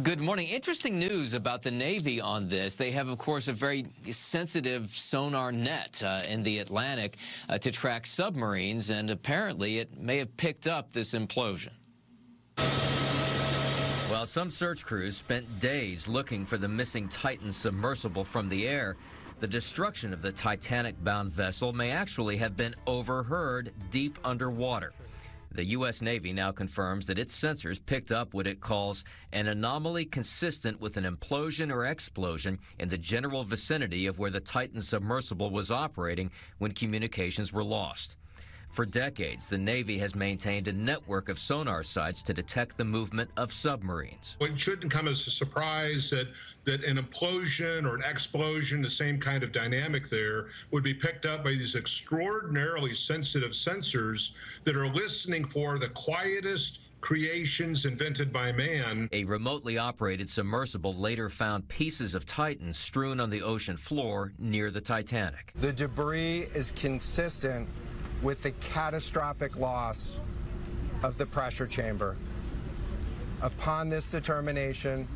Good morning. Interesting news about the Navy on this. They have, of course, a very sensitive sonar net in the Atlantic to track submarines, and apparently it may have picked up this implosion. Well, some search crews spent days looking for the missing Titan submersible from the air. The destruction of the Titanic-bound vessel may actually have been overheard deep underwater. The U.S. Navy now confirms that its sensors picked up what it calls an anomaly consistent with an implosion or explosion in the general vicinity of where the Titan submersible was operating when communications were lost. For decades, the Navy has maintained a network of sonar sites to detect the movement of submarines. It shouldn't come as a surprise that an implosion or an explosion, the same kind of dynamic there, would be picked up by these extraordinarily sensitive sensors that are listening for the quietest creations invented by man. A remotely operated submersible later found pieces of Titan strewn on the ocean floor near the Titanic. The debris is consistent with the catastrophic loss of the pressure chamber. Upon this determination,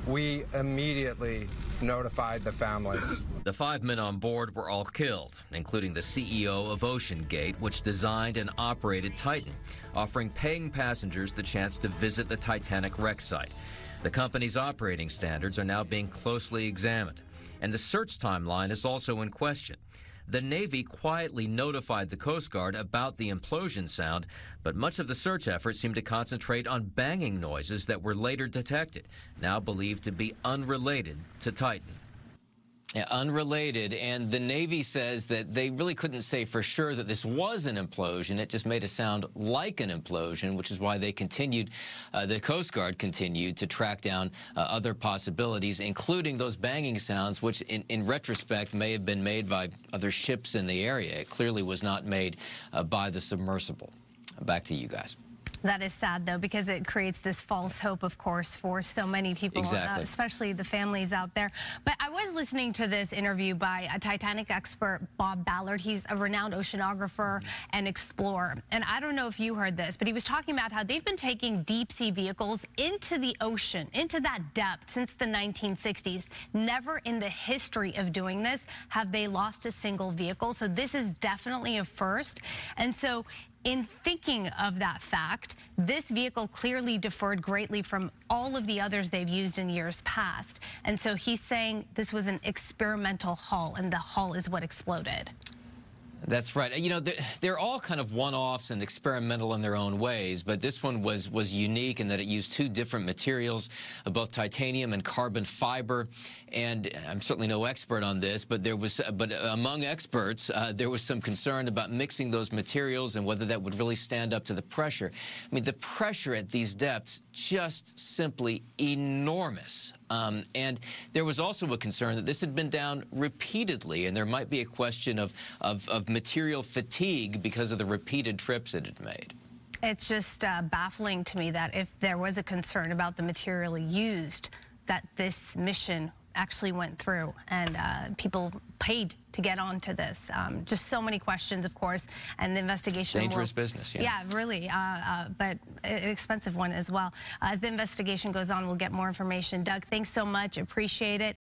we immediately notified the families. The 5 men on board were all killed, including the CEO of OceanGate, which designed and operated Titan, offering paying passengers the chance to visit the Titanic wreck site. The company's operating standards are now being closely examined, and the search timeline is also in question. The Navy quietly notified the Coast Guard about the implosion sound, but much of the search effort seemed to concentrate on banging noises that were later detected, now believed to be unrelated to Titan. Yeah, unrelated, and the Navy says that they really couldn't say for sure that this was an implosion. It just made a sound like an implosion, which is why they continued, the Coast Guard continued to track down other possibilities, including those banging sounds, which in retrospect may have been made by other ships in the area. It clearly was not made by the submersible. Back to you guys. That is sad, though, because it creates this false hope, of course, for so many people, especially the families out there. But I was listening to this interview by a Titanic expert, Bob Ballard. He's a renowned oceanographer and explorer. And I don't know if you heard this, but he was talking about how they've been taking deep-sea vehicles into the ocean, into that depth, since the 1960s. Never in the history of doing this have they lost a single vehicle. So this is definitely a first. And so in thinking of that fact, this vehicle clearly differed greatly from all of the others they've used in years past. And so he's saying this was an experimental hull, and the hull is what exploded. That's right. You know, they're all kind of one-offs and experimental in their own ways, but this one was unique in that it used two different materials, both titanium and carbon fiber. And I'm certainly no expert on this, but among experts, there was some concern about mixing those materials and whether that would really stand up to the pressure. I mean, the pressure at these depths just simply enormous. And there was also a concern that this had been down repeatedly, and there might be a question of material fatigue because of the repeated trips it had made. It's just baffling to me that if there was a concern about the material used, that this mission actually went through, and people paid to get onto this. Just so many questions, of course, and the investigation. It's dangerous business, yeah. Yeah, really, but an expensive one as well. As the investigation goes on, we'll get more information. Doug, thanks so much. Appreciate it.